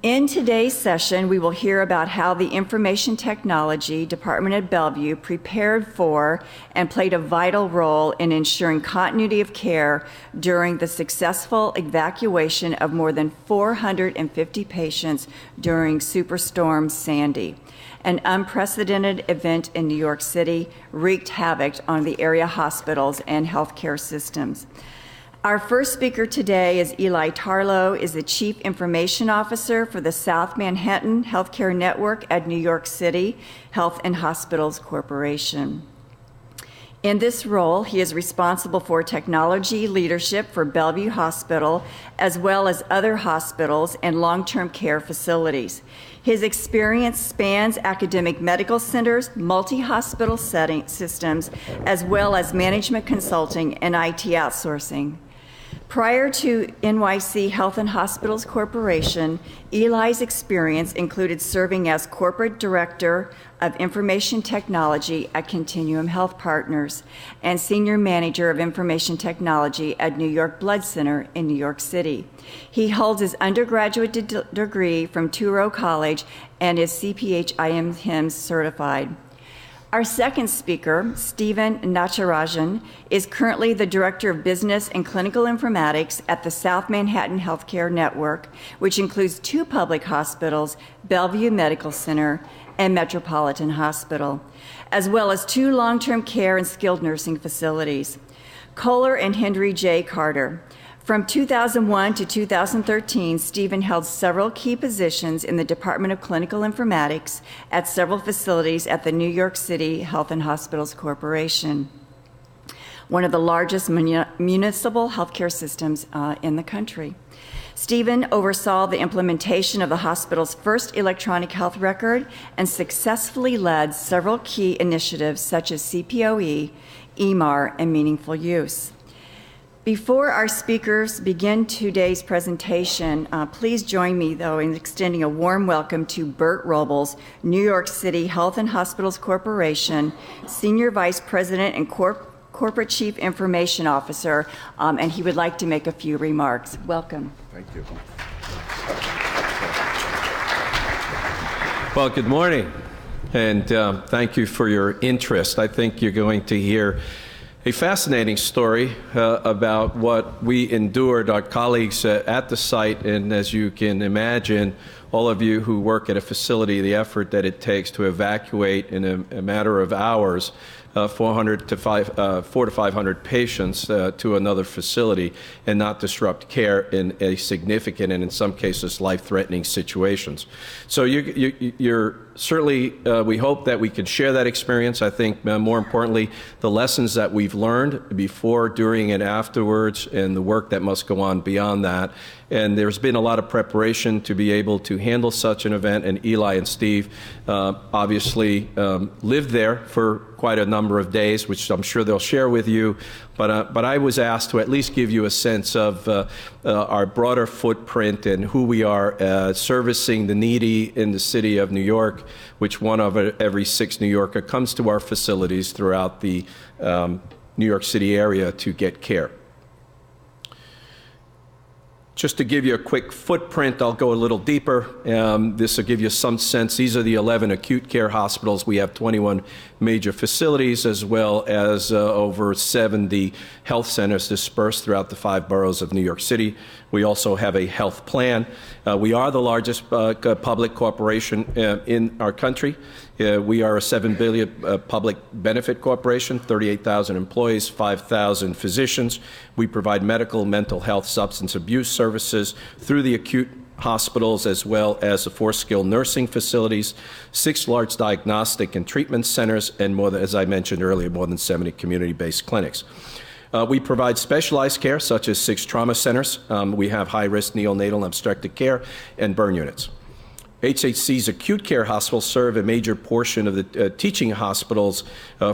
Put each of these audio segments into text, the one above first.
In today's session, we will hear about how the Information Technology Department at Bellevue prepared for and played a vital role in ensuring continuity of care during the successful evacuation of more than 450 patients during Superstorm Sandy. An unprecedented event in New York City wreaked havoc on the area hospitals and healthcare systems. Our first speaker today is Eli Tarlow, is the Chief Information Officer for the South Manhattan Healthcare Network at New York City Health and Hospitals Corporation. In this role, he is responsible for technology leadership for Bellevue Hospital, as well as other hospitals and long-term care facilities. His experience spans academic medical centers, multi-hospital setting systems, as well as management consulting and IT outsourcing. Prior to NYC Health and Hospitals Corporation, Eli's experience included serving as Corporate Director of Information Technology at Continuum Health Partners and Senior Manager of Information Technology at New York Blood Center in New York City. He holds his undergraduate degree from Touro College and is CPHIM Himss certified. Our second speaker, Stephen Natarajan, is currently the Director of Business and Clinical Informatics at the South Manhattan Healthcare Network, which includes 2 public hospitals, Bellevue Medical Center and Metropolitan Hospital, as well as 2 long-term care and skilled nursing facilities. Kohler and Henry J. Carter. From 2001 to 2013, Stephen held several key positions in the Department of Clinical Informatics at several facilities at the New York City Health and Hospitals Corporation, one of the largest municipal healthcare systems in the country. Stephen oversaw the implementation of the hospital's first electronic health record and successfully led several key initiatives such as CPOE, EMAR, and meaningful use. Before our speakers begin today's presentation, please join me, though, in extending a warm welcome to Bert Robles, New York City Health and Hospitals Corporation, Senior Vice President and Corporate Chief Information Officer, and he would like to make a few remarks. Welcome. Thank you. Well, good morning, and thank you for your interest. I think you're going to hear a fascinating story about what we endured, our colleagues at the site, and as you can imagine, all of you who work at a facility, the effort that it takes to evacuate in a matter of hours 400 to 500 patients to another facility and not disrupt care in a significant and in some cases life-threatening situations. So you're certainly, we hope that we can share that experience. I think more importantly, the lessons that we've learned before, during, and afterwards, and the work that must go on beyond that. And there's been a lot of preparation to be able to handle such an event, and Eli and Steve obviously lived there for quite a number of days, which I'm sure they'll share with you. But I was asked to at least give you a sense of our broader footprint and who we are servicing the needy in the city of New York, which one of every 6 New Yorker comes to our facilities throughout the New York City area to get care. Just to give you a quick footprint, I'll go a little deeper. This will give you some sense. These are the 11 acute care hospitals. We have 21 major facilities, as well as over 70 health centers dispersed throughout the 5 boroughs of New York City. We also have a health plan. We are the largest public corporation in our country. We are a $7 billion public benefit corporation, 38,000 employees, 5,000 physicians. We provide medical, mental health, substance abuse services through the acute hospitals, as well as the 4 skilled nursing facilities, 6 large diagnostic and treatment centers, and more than, as I mentioned earlier, more than 70 community-based clinics. We provide specialized care, such as 6 trauma centers. We have high-risk neonatal and obstetric care and burn units. HHC's acute care hospitals serve a major portion of the teaching hospitals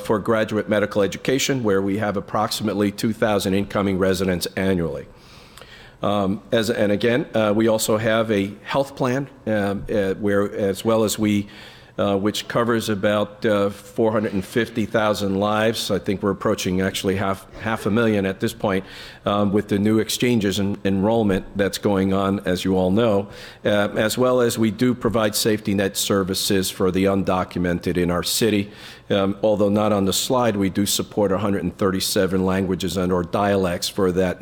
for graduate medical education, where we have approximately 2,000 incoming residents annually. And again, we also have a health plan, where, as well as we which covers about 450,000 lives. I think we're approaching actually half a million at this point with the new exchanges and enrollment that's going on, as you all know, as well as we do provide safety net services for the undocumented in our city. Although not on the slide, we do support 137 languages and or dialects for that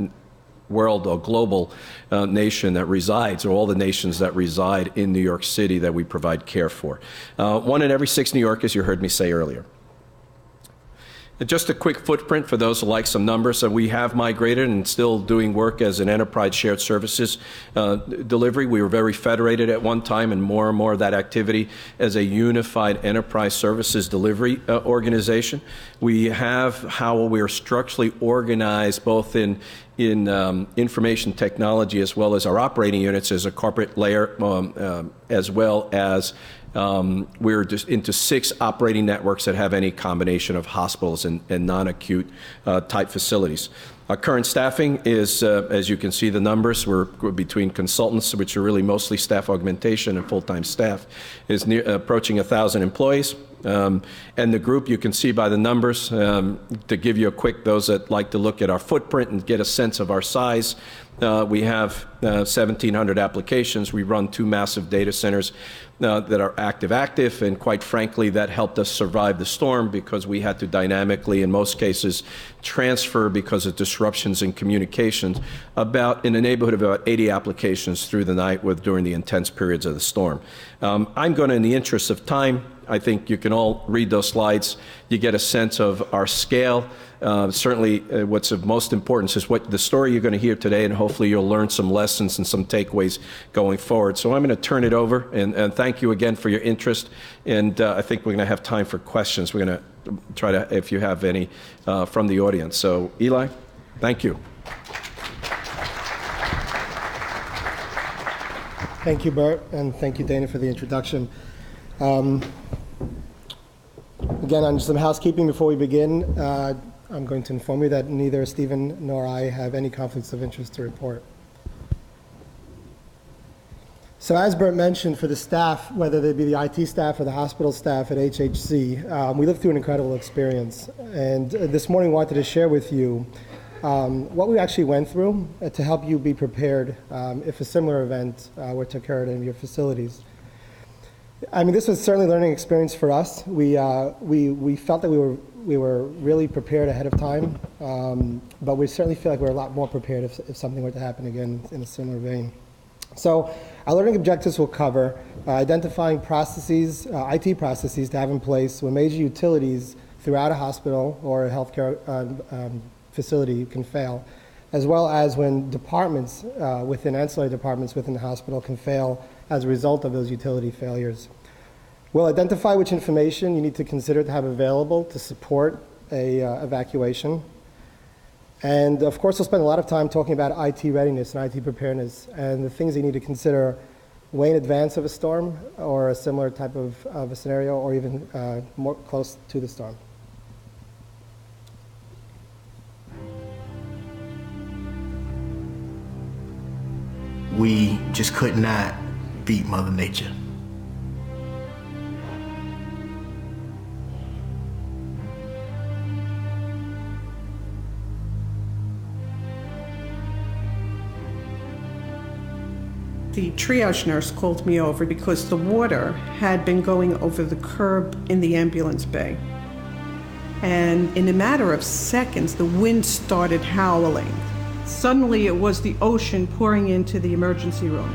world or global nation that resides, or all the nations that reside in New York City that we provide care for. 1 in every 6 New Yorkers, you heard me say earlier. Just a quick footprint for those who like some numbers. So we have migrated and still doing work as an enterprise shared services delivery. We were very federated at one time, and more of that activity as a unified enterprise services delivery organization. We have how we are structurally organized both in information technology as well as our operating units as a corporate layer, as well as we're just into 6 operating networks that have any combination of hospitals and non-acute type facilities. Our current staffing is, as you can see the numbers, we're between consultants, which are really mostly staff augmentation, and full-time staff, is approaching 1,000 employees. And the group, you can see by the numbers, to give you a quick, those that like to look at our footprint and get a sense of our size, we have 1,700 applications. We run 2 massive data centers that are active, and quite frankly, that helped us survive the storm because we had to dynamically, in most cases, transfer because of disruptions in communications in the neighborhood of about 80 applications through the night during the intense periods of the storm. I'm going to, in the interest of time, I think you can all read those slides. You get a sense of our scale. Certainly, what's of most importance is what the story you're going to hear today, and hopefully you'll learn some lessons and some takeaways going forward. So I'm going to turn it over, and thank you again for your interest. And I think we're going to have time for questions. We're going to try to, if you have any, from the audience. So Eli, thank you. Thank you, Bert, and thank you, Dana, for the introduction. Again, on some housekeeping before we begin, I'm going to inform you that neither Stephen nor I have any conflicts of interest to report. So as Bert mentioned, for the staff, whether they be the IT staff or the hospital staff at HHC, we lived through an incredible experience. And this morning I wanted to share with you what we actually went through to help you be prepared if a similar event were to occur at any of your facilities. I mean, this was certainly a learning experience for us. We felt that we were really prepared ahead of time, but we certainly feel like we're a lot more prepared if something were to happen again in a similar vein. So our learning objectives will cover identifying processes, IT processes to have in place when major utilities throughout a hospital or a healthcare facility can fail, as well as when departments within ancillary departments within the hospital can fail as a result of those utility failures. We'll identify which information you need to consider to have available to support a evacuation. And of course, we'll spend a lot of time talking about IT readiness and IT preparedness and the things you need to consider way in advance of a storm or a similar type of a scenario, or even more close to the storm. We just could not beat Mother Nature. The triage nurse called me over because the water had been going over the curb in the ambulance bay. And in a matter of seconds, the wind started howling. Suddenly, it was the ocean pouring into the emergency room.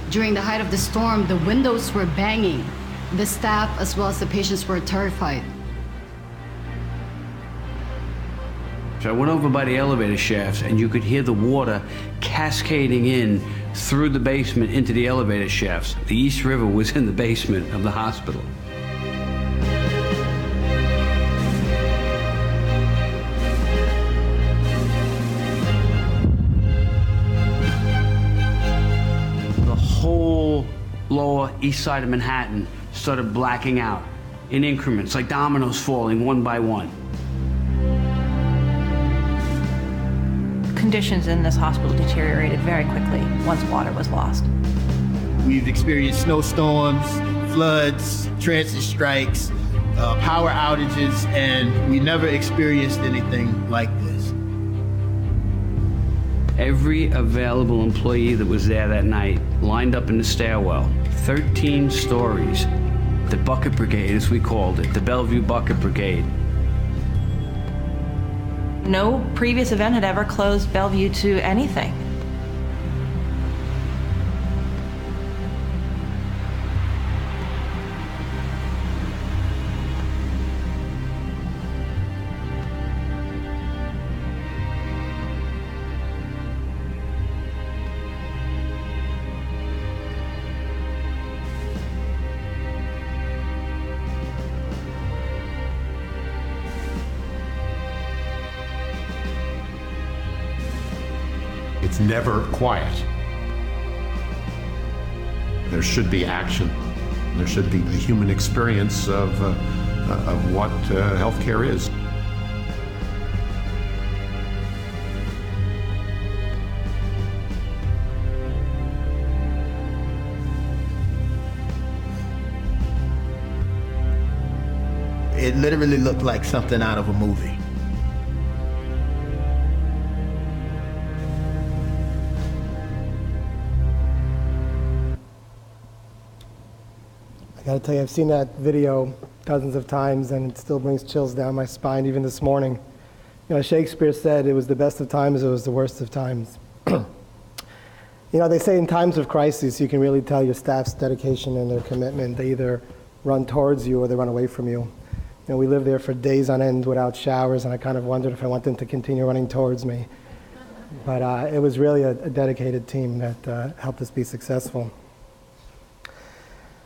During the height of the storm, the windows were banging. The staff as well as the patients were terrified. So I went over by the elevator shafts, and you could hear the water cascading in through the basement into the elevator shafts. The East River was in the basement of the hospital. The whole lower east side of Manhattan started blacking out in increments, like dominoes falling one by one. Conditions in this hospital deteriorated very quickly once water was lost. We've experienced snowstorms, floods, transit strikes, power outages, and we never experienced anything like this. Every available employee that was there that night lined up in the stairwell, 13 stories. The Bucket Brigade, as we called it, the Bellevue Bucket Brigade. No previous event had ever closed Bellevue to anything. It's never quiet. There should be action. There should be the human experience of what healthcare is. It literally looked like something out of a movie. I gotta tell you, I've seen that video dozens of times, and it still brings chills down my spine, even this morning. You know, Shakespeare said it was the best of times, it was the worst of times. You know, they say in times of crisis, you can really tell your staff's dedication and their commitment. They either run towards you or they run away from you. You know, we lived there for days on end without showers, and I kind of wondered if I want them to continue running towards me. But it was really a dedicated team that helped us be successful.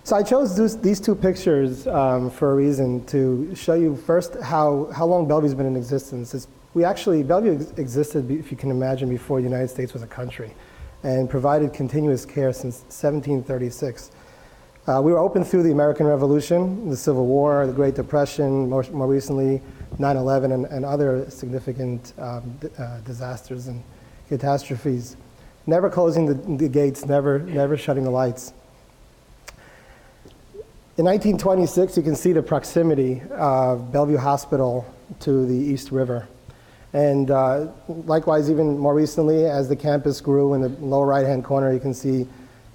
So I chose these two pictures for a reason, to show you first how long Bellevue's been in existence. Bellevue existed, if you can imagine, before the United States was a country, and provided continuous care since 1736. We were open through the American Revolution, the Civil War, the Great Depression, more recently 9/11 and other significant disasters and catastrophes. Never closing the gates, never shutting the lights. In 1926, you can see the proximity of Bellevue Hospital to the East River. And likewise, even more recently, as the campus grew, in the lower right-hand corner, you can see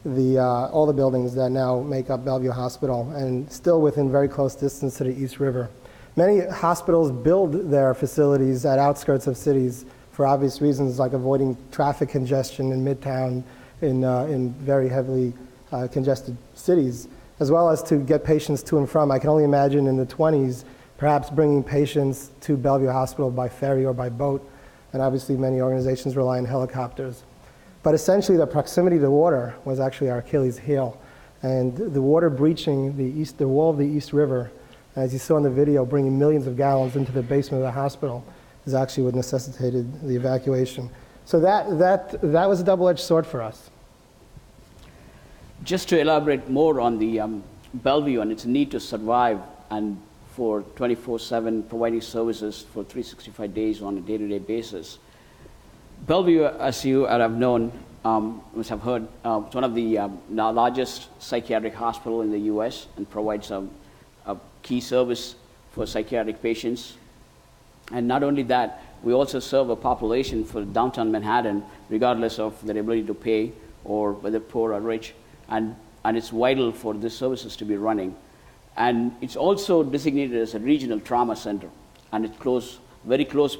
all the buildings that now make up Bellevue Hospital, and still within very close distance to the East River. Many hospitals build their facilities at outskirts of cities for obvious reasons, like avoiding traffic congestion in Midtown in very heavily congested cities, as well as to get patients to and from. I can only imagine in the 20s, perhaps bringing patients to Bellevue Hospital by ferry or by boat, and obviously many organizations rely on helicopters. But essentially, the proximity to water was actually our Achilles heel, and the water breaching the wall of the East River, as you saw in the video, bringing millions of gallons into the basement of the hospital, is actually what necessitated the evacuation. So that was a double-edged sword for us. Just to elaborate more on the Bellevue and its need to survive and for 24/7 providing services for 365 days on a day-to-day basis. Bellevue, as you have known, must have heard, it's one of the largest psychiatric hospital in the U.S. and provides a key service for psychiatric patients. And not only that, we also serve a population for downtown Manhattan, regardless of their ability to pay or whether poor or rich. And it's vital for these services to be running. And it's also designated as a regional trauma center, and it's very close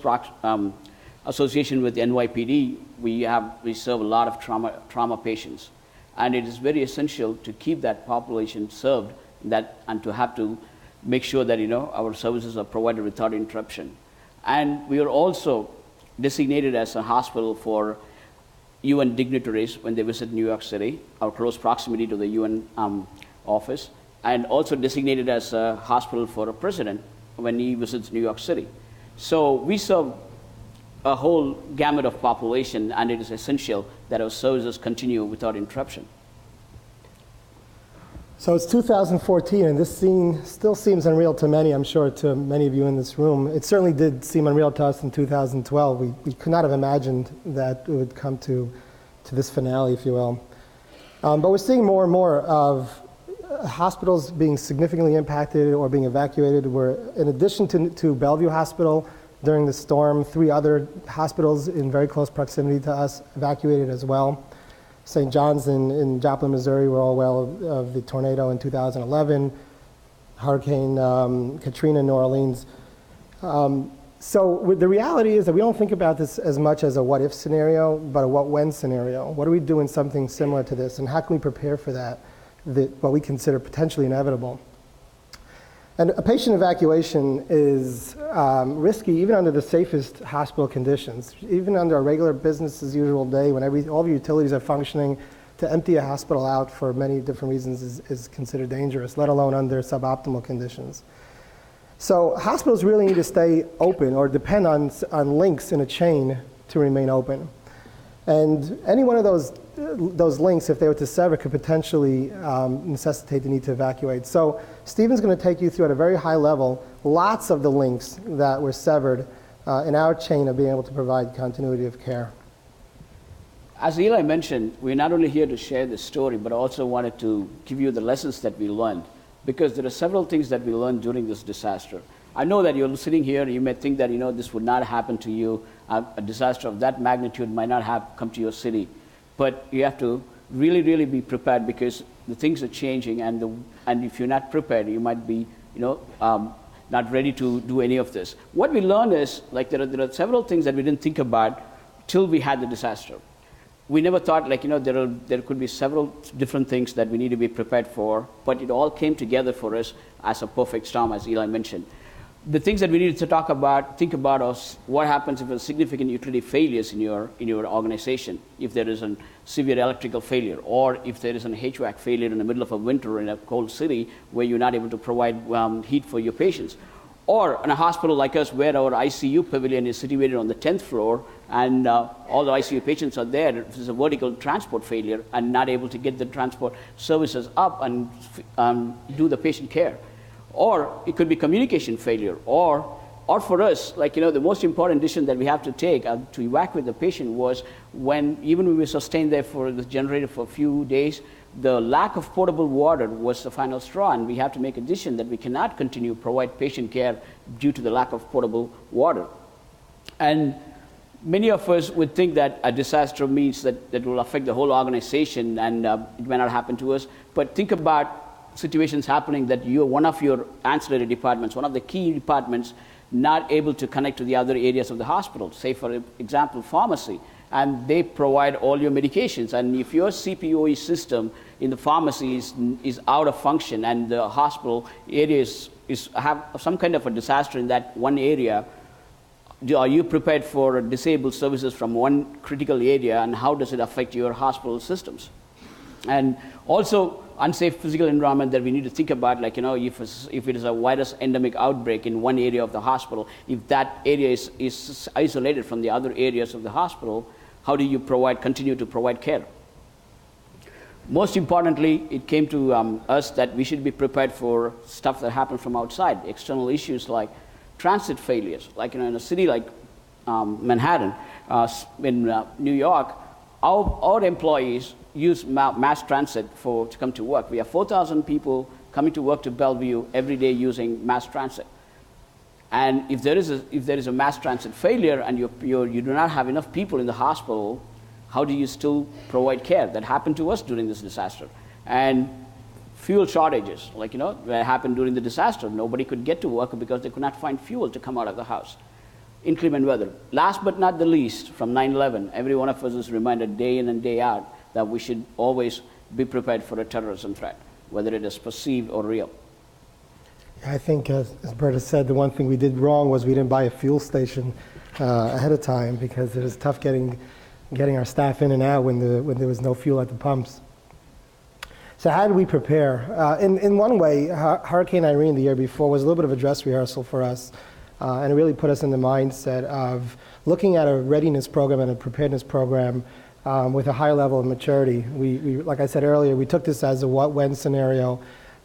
association with the NYPD. We serve a lot of trauma patients, and it is very essential to keep that population served, and to have to make sure that our services are provided without interruption. And we are also designated as a hospital for UN dignitaries when they visit New York City, our close proximity to the UN office, and also designated as a hospital for a president when he visits New York City. So we serve a whole gamut of population, and it is essential that our services continue without interruption. So it's 2014, and this scene still seems unreal to many, I'm sure to many of you in this room. It certainly did seem unreal to us in 2012. We could not have imagined that it would come to this finale, if you will. But we're seeing more and more of hospitals being significantly impacted or being evacuated. We're, in addition to Bellevue Hospital during the storm, 3 other hospitals in very close proximity to us evacuated as well. St. John's in Joplin, Missouri, were all aware of the tornado in 2011, Hurricane Katrina in New Orleans. So the reality is that we don't think about this as much as a what-if scenario, but a what-when scenario. What do we do in something similar to this, and how can we prepare for that, what we consider potentially inevitable? And a patient evacuation is risky even under the safest hospital conditions. Even under a regular business as usual day when all the utilities are functioning, to empty a hospital out for many different reasons is considered dangerous, let alone under suboptimal conditions. So hospitals really need to stay open or depend on links in a chain to remain open. And any one of those links, if they were to sever, could potentially necessitate the need to evacuate. So Stephen's going to take you through at a very high level lots of the links that were severed in our chain of being able to provide continuity of care. As Eli mentioned, we're not only here to share this story, but also wanted to give you the lessons that we learned, because there are several things that we learned during this disaster. I know that you're sitting here, you may think that this would not happen to you. A disaster of that magnitude might not have come to your city. But you have to really, really be prepared, because the things are changing, and if you're not prepared, you might be not ready to do any of this. What we learned is, like, there are several things that we didn't think about till we had the disaster. We never thought, there could be several different things that we need to be prepared for, but it all came together for us as a perfect storm, as Eli mentioned. The things that we needed to think about is what happens if there's significant utility failures in your organization, if there is a severe electrical failure, or if there is an HVAC failure in the middle of a winter in a cold city where you're not able to provide heat for your patients. Or in a hospital like us, where our ICU pavilion is situated on the 10th floor, and all the ICU patients are there, if there's a vertical transport failure and not able to get the transport services up and do the patient care. Or it could be communication failure, or for us, the most important decision that we have to take to evacuate the patient was when we were sustained there for the generator for a few days, the lack of potable water was the final straw, and we have to make a decision that we cannot continue to provide patient care due to the lack of potable water. And many of us would think that a disaster means that will affect the whole organization, and it may not happen to us, but think about situations happening that one of your ancillary departments, one of the key departments, not able to connect to the other areas of the hospital, say for example pharmacy, and they provide all your medications, and if your CPOE system in the pharmacy is out of function and the hospital areas have some kind of a disaster in that one area, are you prepared for disabled services from one critical area, and how does it affect your hospital systems? And also unsafe physical environment that we need to think about, if it is a virus endemic outbreak in one area of the hospital, if that area is isolated from the other areas of the hospital, how do you continue to provide care? Most importantly, it came to us that we should be prepared for stuff that happens from outside, external issues like transit failures. In a city like Manhattan, in New York, our employees use mass transit to come to work. We have 4,000 people coming to work to Bellevue every day using mass transit. And if there is a mass transit failure and you do not have enough people in the hospital, how do you still provide care? That happened to us during this disaster. And fuel shortages, that happened during the disaster. Nobody could get to work because they could not find fuel to come out of the house. Inclement weather. Last but not the least, from 9/11, every one of us is reminded day in and day out that we should always be prepared for a terrorism threat, whether it is perceived or real. I think, as Bert has said, the one thing we did wrong was we didn't buy a fuel station ahead of time, because it was tough getting our staff in and out when there was no fuel at the pumps. So how did we prepare? In one way, Hurricane Irene the year before was a little bit of a dress rehearsal for us, and it really put us in the mindset of looking at a readiness program and a preparedness program with a higher level of maturity. We, like I said earlier, we took this as a what-when scenario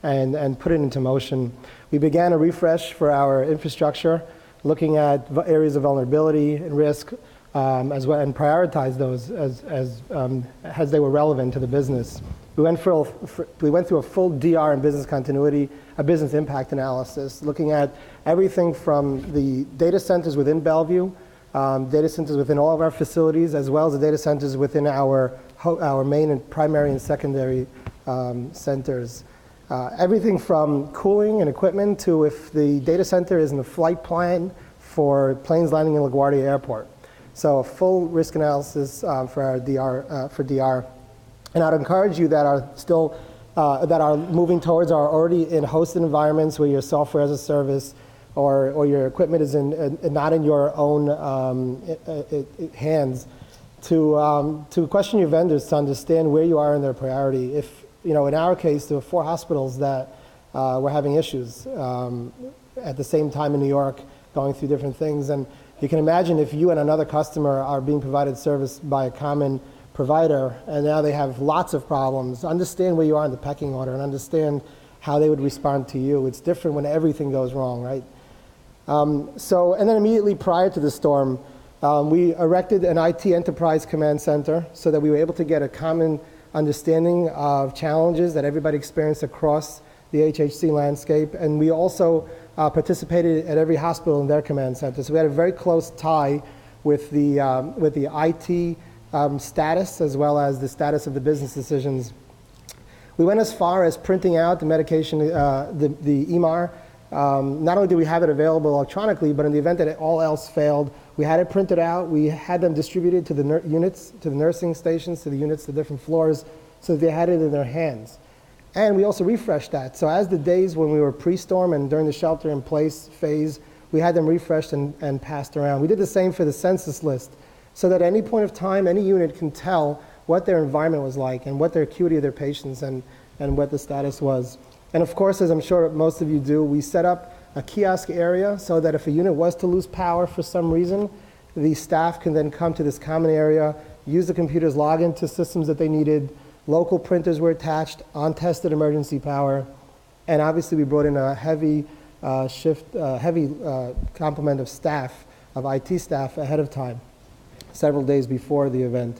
and put it into motion. We began a refresh for our infrastructure, looking at areas of vulnerability and risk as well, and prioritize those as they were relevant to the business. We went through a full DR and business continuity, a business impact analysis, looking at everything from the data centers within Bellevue, data centers within all of our facilities, as well as the data centers within our main and primary and secondary centers. Everything from cooling and equipment to if the data center is in the flight plan for planes landing in LaGuardia Airport. So a full risk analysis for our DR. And I'd encourage you that are moving towards are already in hosted environments where your software as a service or your equipment is not in your own hands to question your vendors to understand where you are in their priority. If, in our case, there were 4 hospitals that were having issues at the same time in New York, going through different things. And you can imagine if you and another customer are being provided service by a common provider, and now they have lots of problems, understand where you are in the pecking order and understand how they would respond to you. It's different when everything goes wrong, right? And then immediately prior to the storm, we erected an IT enterprise command center so that we were able to get a common understanding of challenges that everybody experienced across the HHC landscape. And we also participated at every hospital in their command center. So we had a very close tie with the IT status as well as the status of the business decisions. We went as far as printing out the medication, the EMR. Not only did we have it available electronically, but in the event that all else failed, we had it printed out. We had them distributed to the units, to the nursing stations, to the units, to different floors, so that they had it in their hands. And we also refreshed that. So as the days when we were pre-storm and during the shelter-in-place phase, we had them refreshed and passed around. We did the same for the census list, so that at any point of time, any unit can tell what their environment was like and what their acuity of their patients and what the status was. And of course, as I'm sure most of you do, we set up a kiosk area so that if a unit was to lose power for some reason, the staff can then come to this common area, use the computers, log into systems that they needed. Local printers were attached, on-tested emergency power, and obviously we brought in a heavy complement of staff, of IT staff ahead of time, several days before the event.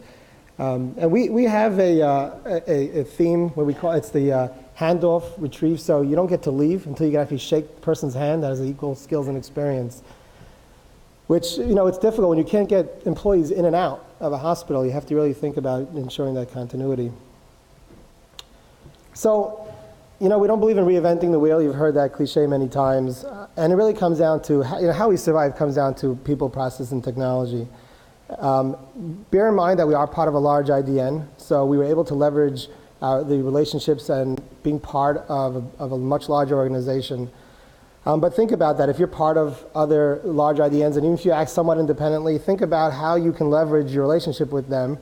And we have a theme where we call it's the handoff retrieve, so you don't get to leave until you can actually shake the person's hand that has equal skills and experience. Which, it's difficult when you can't get employees in and out of a hospital. You have to really think about ensuring that continuity. So, we don't believe in reinventing the wheel. You've heard that cliche many times. And it really comes down to, how we survive comes down to people, process, and technology. Bear in mind that we are part of a large IDN, so we were able to leverage the relationships and being part of a much larger organization. But think about that. If you're part of other large IDNs, and even if you act somewhat independently, think about how you can leverage your relationship with them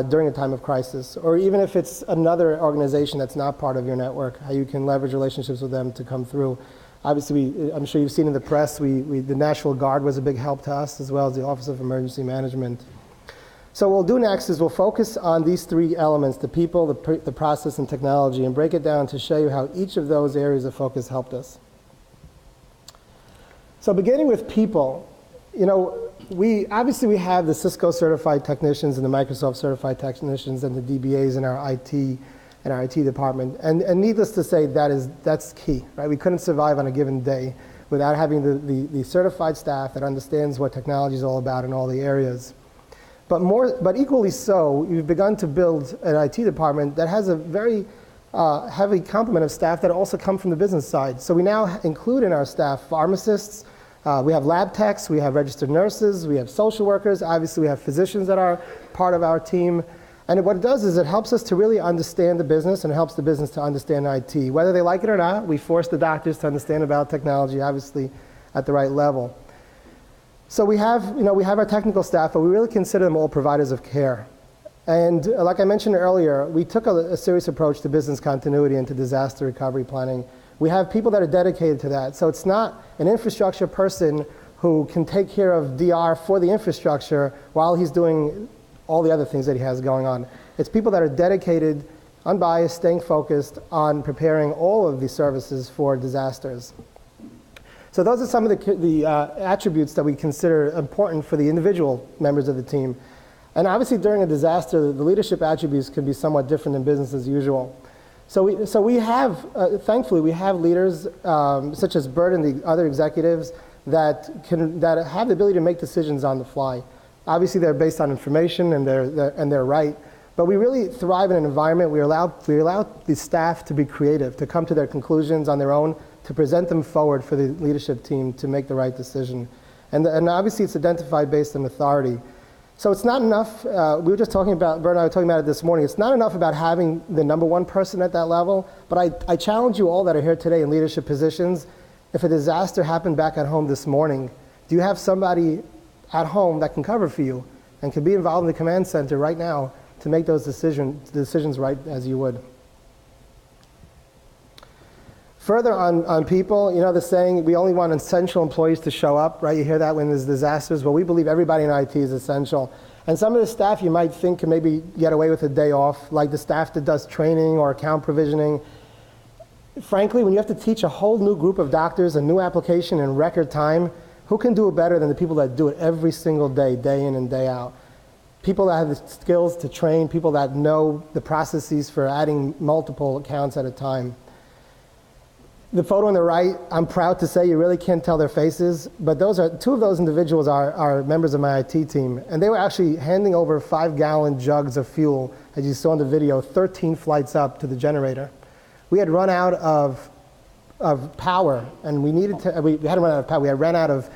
during a time of crisis. Or even if it's another organization that's not part of your network, how you can leverage relationships with them to come through. Obviously, I'm sure you've seen in the press, the National Guard was a big help to us, as well as the Office of Emergency Management. So what we'll do next is we'll focus on these 3 elements, the people, the process, and technology, and break it down to show you how each of those areas of focus helped us. So beginning with people, we have the Cisco certified technicians and the Microsoft certified technicians and the DBAs in our IT department. And needless to say, that's key, right? We couldn't survive on a given day without having the certified staff that understands what technology is all about in all the areas. But equally so, we've begun to build an IT department that has a very heavy complement of staff that also come from the business side. So we now include in our staff pharmacists, we have lab techs, we have registered nurses, we have social workers, obviously we have physicians that are part of our team. And what it does is it helps us to really understand the business and helps the business to understand IT. Whether they like it or not, we force the doctors to understand about technology, obviously, at the right level. So we have our technical staff, but we really consider them all providers of care. And like I mentioned earlier, we took a serious approach to business continuity and to disaster recovery planning. We have people that are dedicated to that. So it's not an infrastructure person who can take care of DR for the infrastructure while he's doing all the other things that he has going on. It's people that are dedicated, unbiased, staying focused on preparing all of these services for disasters. So those are some of the attributes that we consider important for the individual members of the team. And obviously during a disaster, the leadership attributes can be somewhat different than business as usual. So we have, thankfully, we have leaders such as Bert and the other executives that have the ability to make decisions on the fly. Obviously, they're based on information and they're right. But we really thrive in an environment we allow the staff to be creative, to come to their conclusions on their own, to present them forward for the leadership team to make the right decision. And obviously, it's identified based on authority. So it's not enough, we were just talking about, Bert and I were talking about it this morning, it's not enough about having the number one person at that level, but I challenge you all that are here today in leadership positions, if a disaster happened back at home this morning, do you have somebody at home that can cover for you and can be involved in the command center right now to make those decisions right as you would? Further on people, you know the saying, we only want essential employees to show up, right? You hear that when there's disasters. Well, we believe everybody in IT is essential. And some of the staff you might think can maybe get away with a day off, like the staff that does training or account provisioning. Frankly, when you have to teach a whole new group of doctors a new application in record time, who can do it better than the people that do it every single day, day in and day out? People that have the skills to train, people that know the processes for adding multiple accounts at a time. The photo on the right, I'm proud to say you really can't tell their faces, but two of those individuals are members of my IT team, and they were actually handing over 5-gallon jugs of fuel, as you saw in the video, 13 flights up to the generator. We had run out of power, and we hadn't run out of power, we had ran out of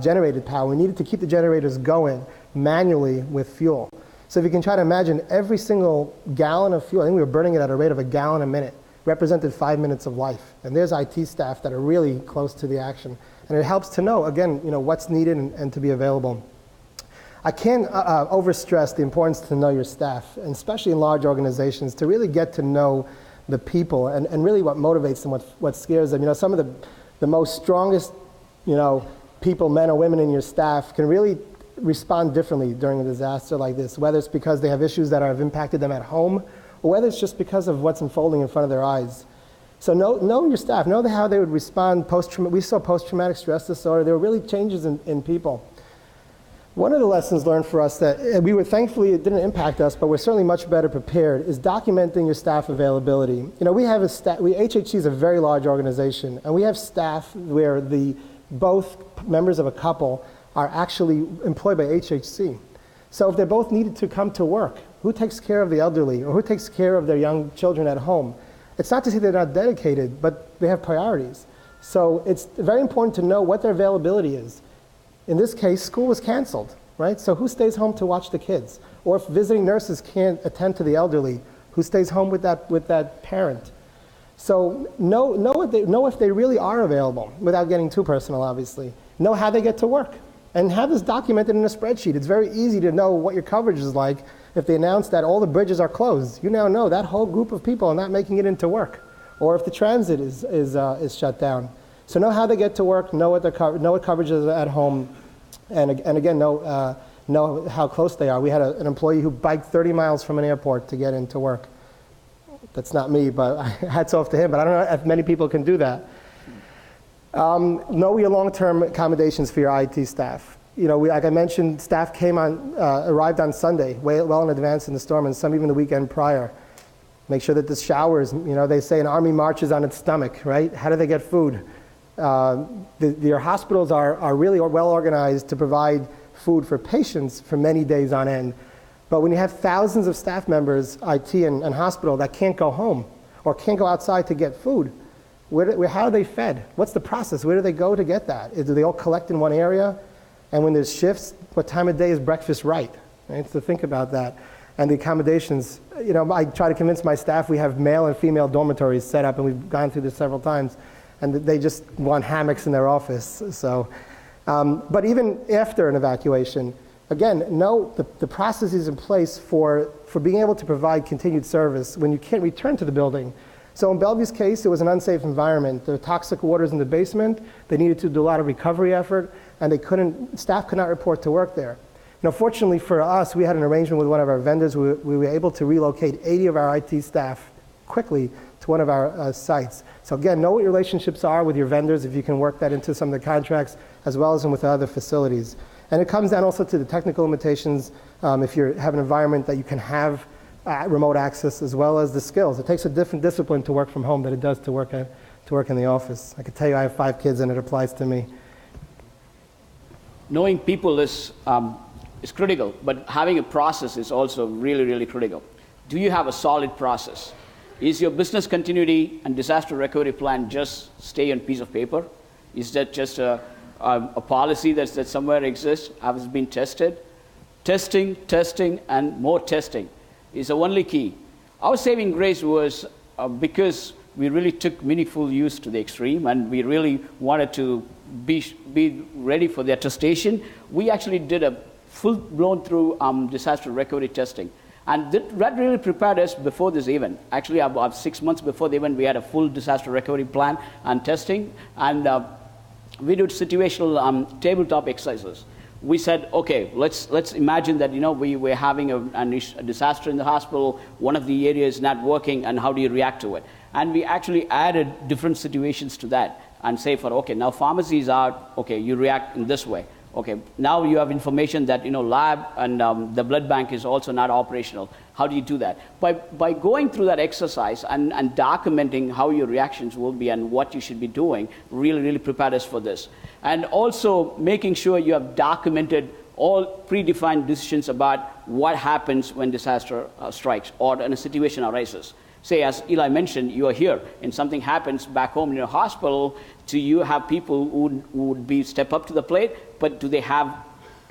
generated power. We needed to keep the generators going manually with fuel. So if you can try to imagine every single gallon of fuel, I think we were burning it at a rate of a gallon a minute, represented 5 minutes of life. And there's IT staff that are really close to the action. And it helps to know, again, what's needed and to be available. I can't overstress the importance to know your staff, and especially in large organizations, to really get to know the people and really what motivates them, what scares them. Some of the most strongest, people, men or women in your staff can really respond differently during a disaster like this, whether it's because they have issues that have impacted them at home, or whether it's just because of what's unfolding in front of their eyes. So know your staff, know how they would respond we saw post-traumatic stress disorder. There were really changes in people. One of the lessons learned for us that we were thankfully, it didn't impact us, but we're certainly much better prepared, is documenting your staff availability. We have HHC is a very large organization, and we have staff where both members of a couple are actually employed by HHC. So if they're both needed to come to work, who takes care of the elderly, or who takes care of their young children at home? It's not to say they're not dedicated, but they have priorities. So it's very important to know what their availability is. In this case, school was canceled, right? So who stays home to watch the kids? Or if visiting nurses can't attend to the elderly, who stays home with that parent? So know if they really are available, without getting too personal, obviously. Know how they get to work, and have this documented in a spreadsheet. It's very easy to know what your coverage is like. If they announce that all the bridges are closed, you now know that whole group of people are not making it into work. Or if the transit is shut down. So know how they get to work, know what coverage is at home, and again, know how close they are. We had an employee who biked 30 miles from an airport to get into work. That's not me, but hats off to him, but I don't know if many people can do that. Know your long-term accommodations for your IT staff. Like I mentioned, staff arrived on Sunday, well in advance in the storm, and some even the weekend prior. Make sure that the showers, they say an army marches on its stomach, right? How do they get food? Your hospitals are really well organized to provide food for patients for many days on end. But when you have thousands of staff members, IT and hospital, that can't go home or can't go outside to get food, how are they fed? What's the process? Where do they go to get that? Do they all collect in one area? And when there's shifts, what time of day is breakfast right? So think about that. And the accommodations, I try to convince my staff we have male and female dormitories set up, and we've gone through this several times, and they just want hammocks in their office. So, but even after an evacuation, again, know the processes in place for being able to provide continued service when you can't return to the building. So in Bellevue's case, it was an unsafe environment. There were toxic waters in the basement. They needed to do a lot of recovery effort, and staff could not report to work there. Fortunately for us, we had an arrangement with one of our vendors. We were able to relocate 80 of our IT staff quickly to one of our sites. So again, know what your relationships are with your vendors, if you can work that into some of the contracts, as well as with other facilities. And it comes down also to the technical limitations. If you have an environment that you can have remote access, as well as the skills. It takes a different discipline to work from home than it does to work in the office. I can tell you I have 5 kids and it applies to me. Knowing people is critical, but having a process is also really, really critical. Do you have a solid process? Is your business continuity and disaster recovery plan just stay on a piece of paper? Is that just a policy that somewhere exists? Has it been tested? Testing, testing, and more testing is the only key. Our saving grace was because we really took meaningful use to the extreme, and we really wanted to be ready for the attestation. We actually did a full-blown through disaster recovery testing. And that really prepared us before this event. Actually, about 6 months before the event, we had a full disaster recovery plan and testing. And we did situational tabletop exercises. We said, okay, let's imagine that we're having a disaster in the hospital. One of the areas is not working, and how do you react to it? And we actually added different situations to that and say, okay, now pharmacy is out. Okay, you react in this way. Okay, now you have information that lab and the blood bank is also not operational. How do you do that? By going through that exercise and documenting how your reactions will be and what you should be doing, really prepared us for this. And also making sure you have documented all predefined decisions about what happens when disaster strikes or when a situation arises. Say, as Eli mentioned, you are here and something happens back home in your hospital. Do you have people who would step up to the plate, but do they have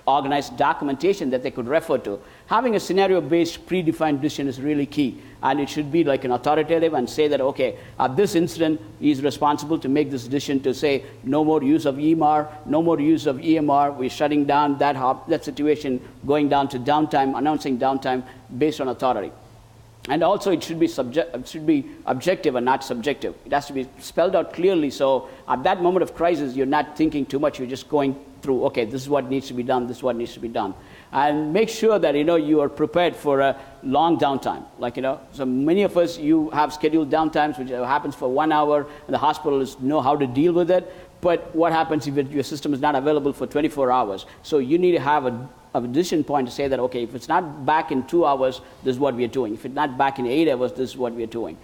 organized documentation that they could refer to? Having a scenario-based predefined decision is really key, and it should be like an authoritative and say that, okay, at this incident, he is responsible to make this decision to say no more use of EMR, no more use of EMR, we're shutting down that situation, going down to downtime, announcing downtime based on authority. And also it should be objective and not subjective. It has to be spelled out clearly, so at that moment of crisis, you're not thinking too much, you're just going through, okay, this is what needs to be done, this is what needs to be done. And make sure that you are prepared for a long downtime. So many of us, you have scheduled downtimes, which happens for 1 hour, and the hospitals know how to deal with it. But what happens if your system is not available for 24 hours? So you need to have a decision point to say that, okay, if it's not back in 2 hours, this is what we are doing. If it's not back in 8 hours, this is what we are doing.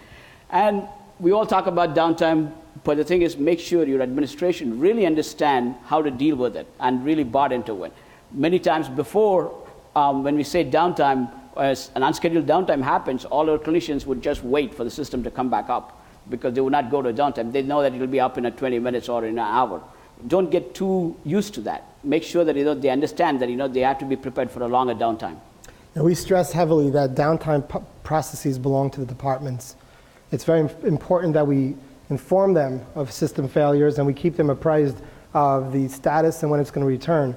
And we all talk about downtime, but the thing is, make sure your administration really understand how to deal with it and really bought into it. Many times before, when we say downtime, as an unscheduled downtime happens, all our clinicians would just wait for the system to come back up because they would not go to downtime. They know that it will be up in 20 minutes or in an hour. Don't get too used to that. Make sure that they understand that they have to be prepared for a longer downtime. And we stress heavily that downtime processes belong to the departments. It's very important that we inform them of system failures and we keep them apprised of the status and when it's going to return.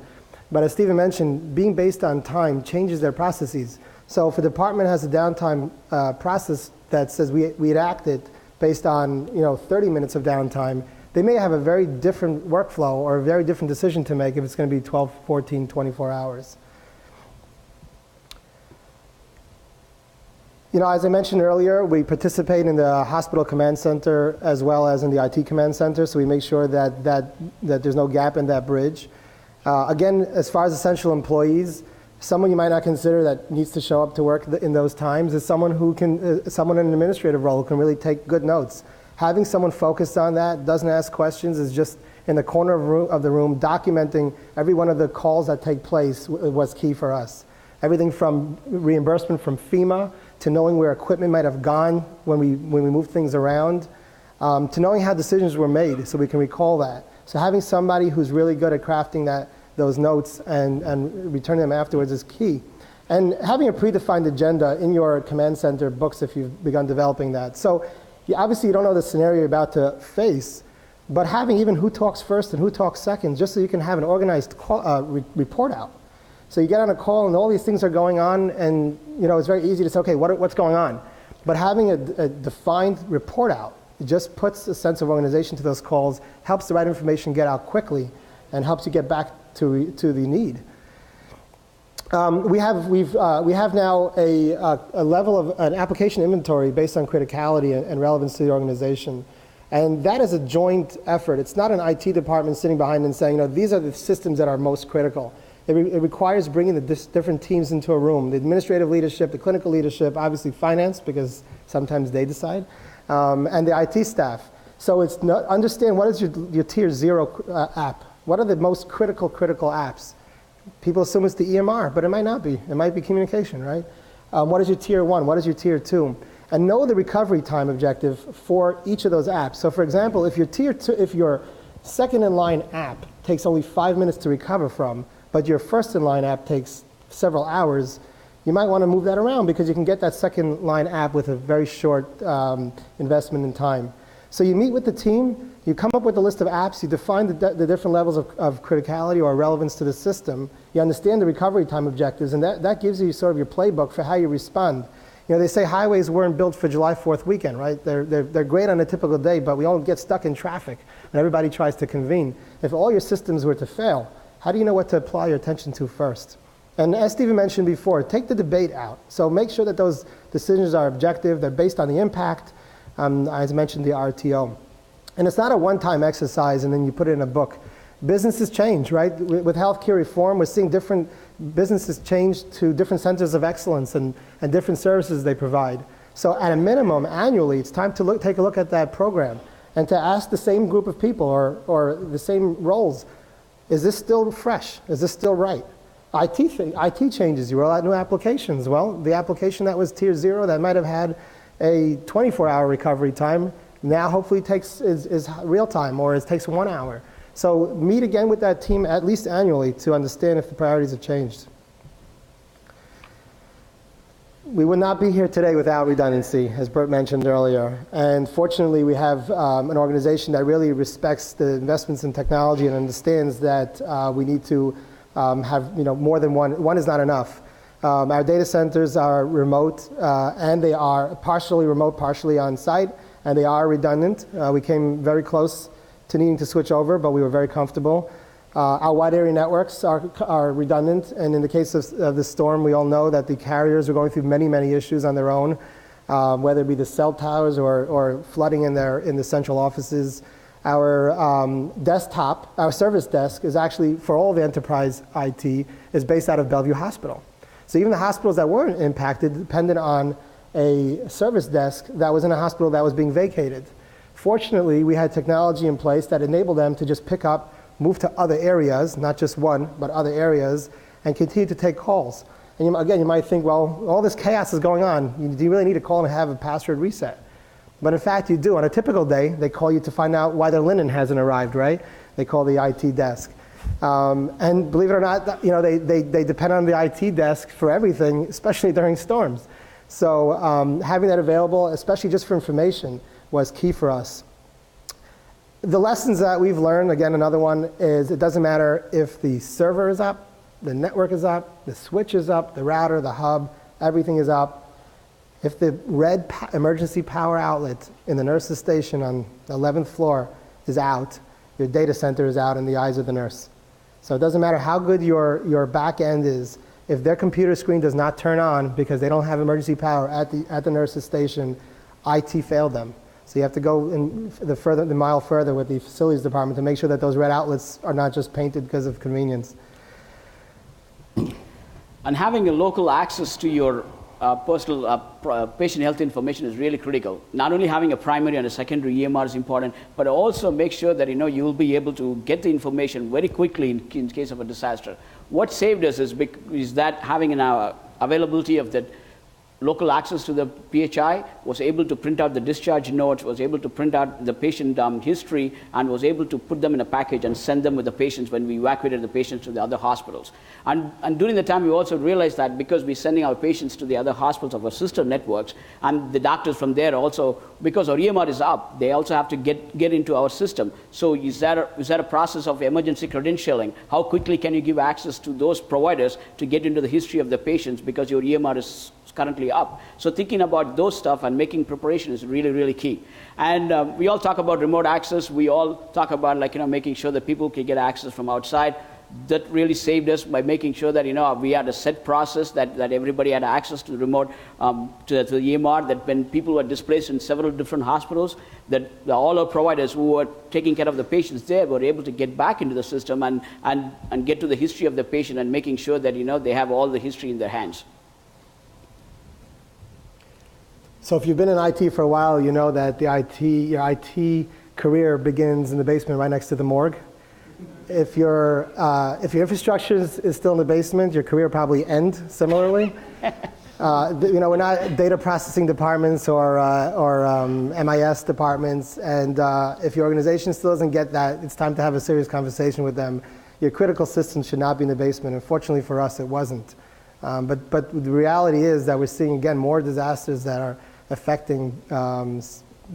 But as Stephen mentioned, being based on time changes their processes. So if a department has a downtime process that says we had acted based on 30 minutes of downtime, they may have a very different workflow or a very different decision to make if it's going to be 12, 14, 24 hours. As I mentioned earlier, we participate in the hospital command center as well as in the IT command center, so we make sure that there's no gap in that bridge. Again, as far as essential employees, someone you might not consider that needs to show up to work in those times is someone someone in an administrative role who can really take good notes. Having someone focused on that, doesn't ask questions, is just in the corner of the room documenting every one of the calls that take place was key for us. Everything from reimbursement from FEMA to knowing where equipment might have gone when we moved things around, to knowing how decisions were made so we can recall that. So having somebody who's really good at crafting those notes and returning them afterwards is key. And having a predefined agenda in your command center books if you've begun developing that. So obviously you don't know the scenario you're about to face, but having even who talks first and who talks second, just so you can have an organized report out. So you get on a call and all these things are going on, and it's very easy to say, okay, what's going on? But having a defined report out, it just puts a sense of organization to those calls, helps the right information get out quickly, and helps you get back to the need. We have now a level of an application inventory based on criticality and relevance to the organization. And that is a joint effort. It's not an IT department sitting behind and saying, these are the systems that are most critical. It requires bringing the different teams into a room, the administrative leadership, the clinical leadership, obviously finance, because sometimes they decide, and the IT staff. So it's not, understand what is your tier 0 app. What are the most critical apps? People assume it's the EMR, but it might not be. It might be communication, right? What is your tier 1? What is your tier 2? And know the recovery time objective for each of those apps. So for example, if your tier 2, if your second in line app takes only 5 minutes to recover from, but your first in line app takes several hours, you might want to move that around because you can get that second line app with a very short investment in time. So you meet with the team, you come up with a list of apps, you define the different levels of criticality or relevance to the system, you understand the recovery time objectives, and that gives you sort of your playbook for how you respond. You know, they say highways weren't built for July 4th weekend, right? They're great on a typical day, but we all get stuck in traffic when everybody tries to convene. If all your systems were to fail, how do you know what to apply your attention to first? And as Stephen mentioned before, take the debate out. So make sure that those decisions are objective, they're based on the impact, as I mentioned, the RTO. And it's not a one-time exercise and then you put it in a book. Businesses change, right? With healthcare reform, we're seeing different businesses change to different centers of excellence and different services they provide. So at a minimum, annually, it's time to take a look at that program and to ask the same group of people or the same roles, is this still fresh? Is this still right? IT changes, you roll out new applications. Well, the application that was tier 0 that might have had a 24-hour recovery time now hopefully is real time, or it takes 1 hour. So meet again with that team at least annually to understand if the priorities have changed. We would not be here today without redundancy, as Bert mentioned earlier. And fortunately, we have an organization that really respects the investments in technology and understands that we need to have more than one. One is not enough. Our data centers are remote, and they are partially remote, partially on site, and they are redundant. We came very close to needing to switch over, but we were very comfortable. Our wide area networks are redundant, and in the case of the storm, we all know that the carriers are going through many issues on their own, whether it be the cell towers or flooding in the central offices. Our desktop, our service desk is actually, for all the enterprise IT, is based out of Bellevue Hospital. So even the hospitals that weren't impacted depended on a service desk that was in a hospital that was being vacated. Fortunately, we had technology in place that enabled them to just pick up, move to other areas, not just one, but other areas, and continue to take calls. And again, you might think, well, all this chaos is going on. Do you really need to call and have a password reset? But in fact, you do. On a typical day, they call you to find out why their linen hasn't arrived, right? They call the IT desk. And believe it or not, they depend on the IT desk for everything, especially during storms. So having that available, especially just for information, was key for us. The lessons that we've learned, again, another one is it doesn't matter if the server is up, the network is up, the switch is up, the router, the hub, everything is up. If the red emergency power outlet in the nurse's station on the 11th floor is out, your data center is out in the eyes of the nurse. So it doesn't matter how good your back end is, if their computer screen does not turn on because they don't have emergency power at the nurse's station, IT failed them. So you have to go the mile further with the facilities department to make sure that those red outlets are not just painted because of convenience. And having a local access to your personal patient health information is really critical. Not only having a primary and a secondary EMR is important, but also make sure that you will be able to get the information very quickly in case of a disaster. What saved us is that having an availability of that local access to the PHI, was able to print out the discharge notes, was able to print out the patient history, and was able to put them in a package and send them with the patients when we evacuated the patients to the other hospitals. And during the time, we also realized that because we're sending our patients to the other hospitals of our sister networks, and the doctors from there also, because our EMR is up, they also have to get into our system. So is that a process of emergency credentialing? How quickly can you give access to those providers to get into the history of the patients because your EMR is currently up? So thinking about those stuff and making preparation is really key. And we all talk about remote access. We all talk about making sure that people can get access from outside. that really saved us by making sure that, we had a set process that everybody had access to the remote, to the EMR, that when people were displaced in several different hospitals, that all our providers who were taking care of the patients there were able to get back into the system and get to the history of the patient and making sure that, they have all the history in their hands. So if you've been in IT for a while, you know that your IT career begins in the basement right next to the morgue. If your infrastructure is still in the basement, your career probably ends similarly. We're not data processing departments or MIS departments, and if your organization still doesn't get that, it's time to have a serious conversation with them. Your critical systems should not be in the basement. Unfortunately for us, it wasn't. But the reality is that we're seeing, again, more disasters that are affecting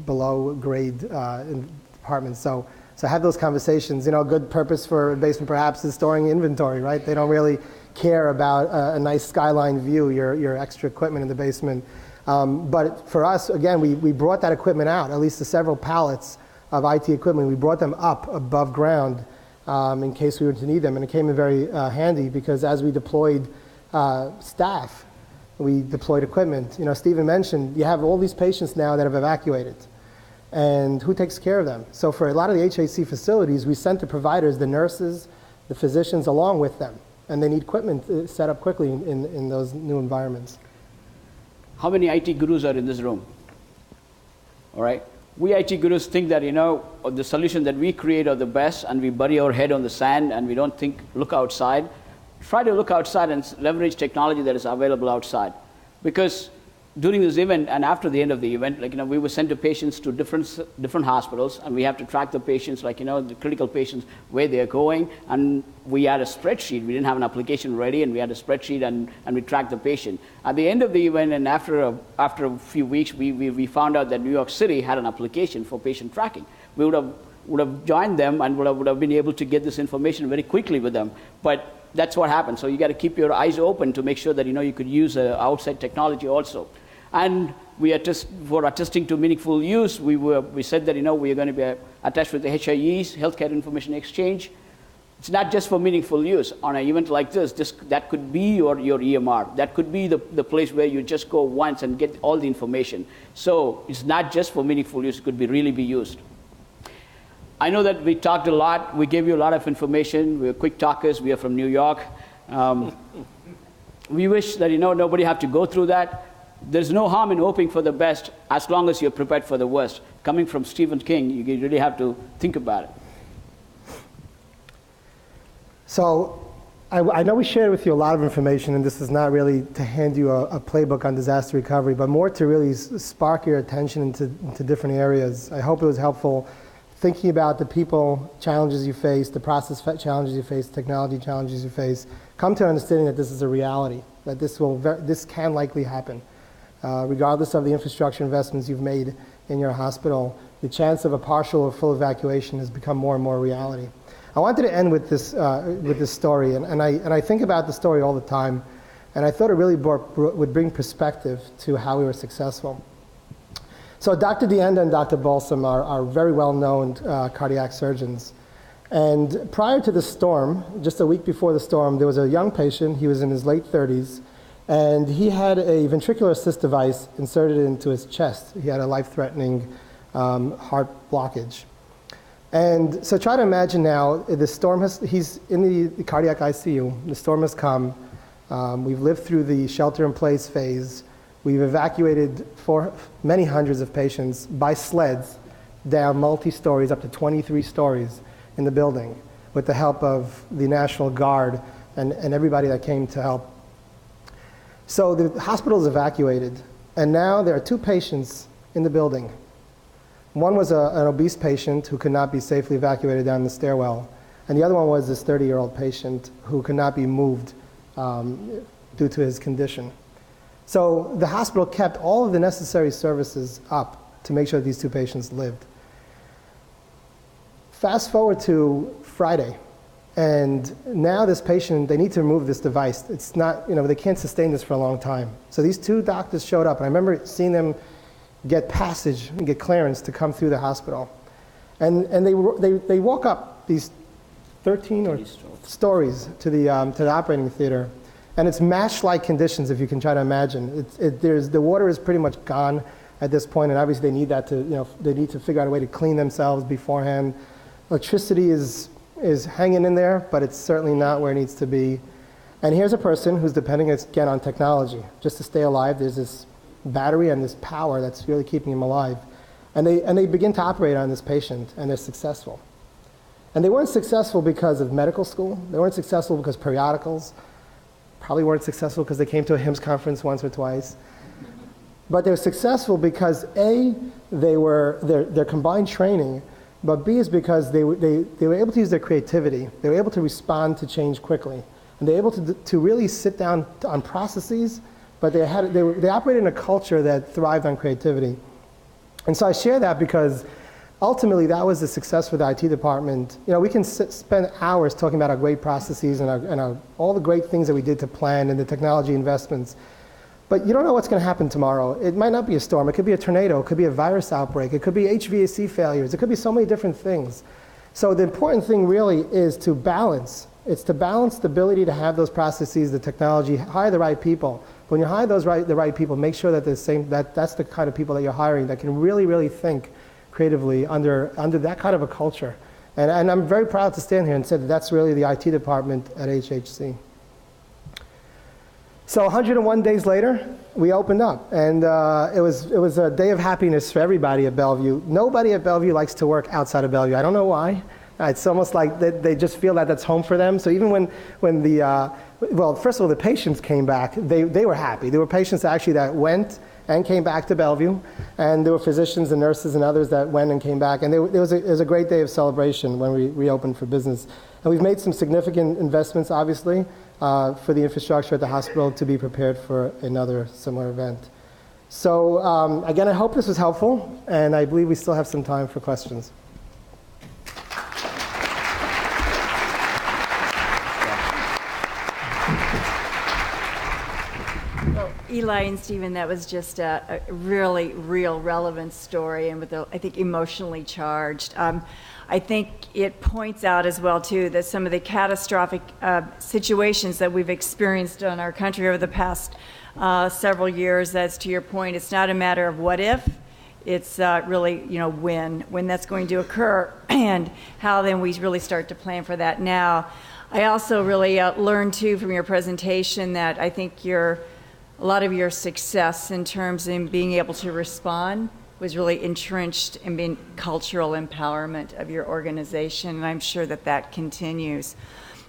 below grade departments. So have those conversations. A good purpose for a basement perhaps is storing inventory, right? They don't really care about a nice skyline view, your extra equipment in the basement. But for us, again, we brought that equipment out, at least the several pallets of IT equipment. We brought them up above ground in case we were to need them. And it came in very handy because as we deployed staff, we deployed equipment. Stephen mentioned you have all these patients now that have evacuated. And who takes care of them? So for a lot of the HAC facilities, we sent the providers, the nurses, the physicians along with them. And they need equipment set up quickly in those new environments. How many IT gurus are in this room? All right. We IT gurus think that, the solution that we create are the best, and we bury our head on the sand and we don't look outside. Try to look outside and leverage technology that is available outside. Because during this event and after the end of the event, we were sent to patients to different hospitals, and we have to track the patients, the critical patients, where they're going. And we had a spreadsheet. We didn't have an application ready, and we had a spreadsheet, and we tracked the patient. At the end of the event, and after a few weeks, we found out that New York City had an application for patient tracking. We would have joined them and would have been able to get this information very quickly with them. But that's what happened. So you got to keep your eyes open to make sure that you could use outside technology also. And for attesting to meaningful use, we said that we are going to be attached with the HIEs, Healthcare Information Exchange. It's not just for meaningful use. On an event like this, that could be your EMR. That could be the place where you just go once and get all the information. So it's not just for meaningful use. It could really be used. I know that we talked a lot. We gave you a lot of information. We're quick talkers. We are from New York. We wish that nobody have to go through that. There's no harm in hoping for the best as long as you're prepared for the worst. Coming from Stephen King, you really have to think about it. So I know we shared with you a lot of information, and this is not really to hand you a playbook on disaster recovery, but more to really spark your attention into different areas. I hope it was helpful thinking about the people challenges you face, the process challenges you face, technology challenges you face. Come to an understanding that this is a reality, that this can likely happen. Regardless of the infrastructure investments you've made in your hospital, the chance of a partial or full evacuation has become more and more reality. I wanted to end with this story, and I think about the story all the time, and I thought it really would bring perspective to how we were successful. So Dr. DeAnda and Dr. Balsam are very well-known cardiac surgeons. And prior to the storm, just a week before the storm, there was a young patient. He was in his late 30s. And he had a ventricular assist device inserted into his chest. He had a life-threatening heart blockage. And so try to imagine now, the storm he's in the cardiac ICU. The storm has come. We've lived through the shelter-in-place phase. We've evacuated many hundreds of patients by sleds down multi-stories, up to 23 stories in the building, with the help of the National Guard and everybody that came to help. So the hospital is evacuated, and now there are two patients in the building. One was an obese patient who could not be safely evacuated down the stairwell, and the other one was this 30-year-old patient who could not be moved due to his condition. So the hospital kept all of the necessary services up to make sure that these two patients lived. Fast forward to Friday. And now this patient, they need to remove this device. It's not, they can't sustain this for a long time. So these two doctors showed up, and I remember seeing them get passage and get clearance to come through the hospital. And they walk up, these 13 or stories to the operating theater. And it's MASH-like conditions, if you can try to imagine. The water is pretty much gone at this point, and obviously they need that to, they need to figure out a way to clean themselves beforehand. Electricity is hanging in there, but it's certainly not where it needs to be. And here's a person who's depending, again, on technology. Just to stay alive, there's this battery and this power that's really keeping him alive. And they begin to operate on this patient, and they're successful. And they weren't successful because of medical school. They weren't successful because periodicals. Probably weren't successful because they came to a Himss conference once or twice. But they were successful because A, their combined training, but B is because they were able to use their creativity. They were able to respond to change quickly. And they were able to really sit down on processes, but they operated in a culture that thrived on creativity. And so I share that because ultimately that was the success for the IT department. We can spend hours talking about our great processes and all the great things that we did to plan and the technology investments. But you don't know what's going to happen tomorrow. It might not be a storm. It could be a tornado. It could be a virus outbreak. It could be HVAC failures. It could be so many different things. So the important thing really is to balance. It's to balance the ability to have those processes, the technology, hire the right people. When you hire the right people, make sure that that's the kind of people that you're hiring that can really, really think creatively under that kind of a culture. And I'm very proud to stand here and say that that's really the IT department at HHC. So 101 days later, we opened up, and it was a day of happiness for everybody at Bellevue. Nobody at Bellevue likes to work outside of Bellevue. I don't know why. It's almost like they just feel that that's home for them. So even when first of all, the patients came back, they were happy. There were patients that went and came back to Bellevue, and there were physicians and nurses and others that went and came back, and it was a great day of celebration when we reopened for business. And we've made some significant investments, obviously, for the infrastructure at the hospital to be prepared for another similar event. So again, I hope this was helpful, and I believe we still have some time for questions. Eli and Stephen, that was just a really real relevant story, and I think emotionally charged. I think it points out as well too that some of the catastrophic situations that we've experienced in our country over the past several years, that's to your point, it's not a matter of what if, it's really when that's going to occur and how then we really start to plan for that now. I also really learned too from your presentation that I think a lot of your success in terms of being able to respond was really entrenched in being cultural empowerment of your organization, and I'm sure that continues.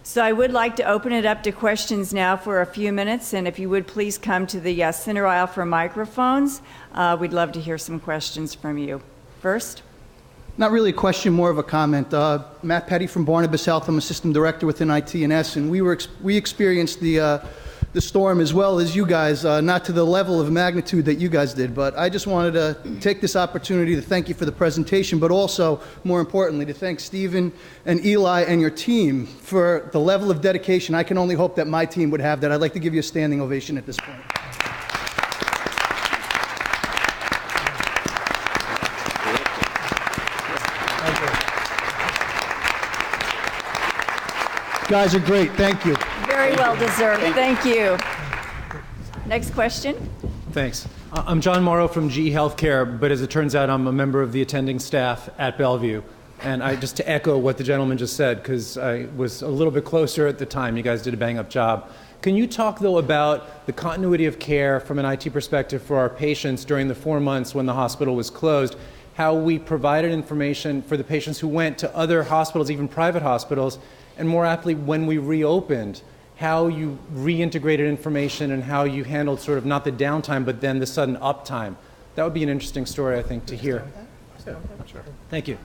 So I would like to open it up to questions now for a few minutes, and if you would please come to the center aisle for microphones. We'd love to hear some questions from you. First? Not really a question, more of a comment. Matt Petty from Barnabas Health. I'm a system director within IT&S, and we experienced the storm as well as you guys, not to the level of magnitude that you guys did, but I just wanted to take this opportunity to thank you for the presentation, but also, more importantly, to thank Stephen and Eli and your team for the level of dedication. I can only hope that my team would have that. I'd like to give you a standing ovation at this point. You guys are great. Thank you. Very well deserved. Thank you. Next question. Thanks. I'm John Morrow from GE Healthcare, but as it turns out, I'm a member of the attending staff at Bellevue. And just to echo what the gentleman just said, because I was a little bit closer at the time, you guys did a bang-up job. Can you talk, though, about the continuity of care from an IT perspective for our patients during the 4 months when the hospital was closed, how we provided information for the patients who went to other hospitals, even private hospitals, and more aptly, when we reopened, how you reintegrated information and how you handled sort of not the downtime, but then the sudden uptime? That would be an interesting story, I think, to hear. Yeah, sure. Thank you.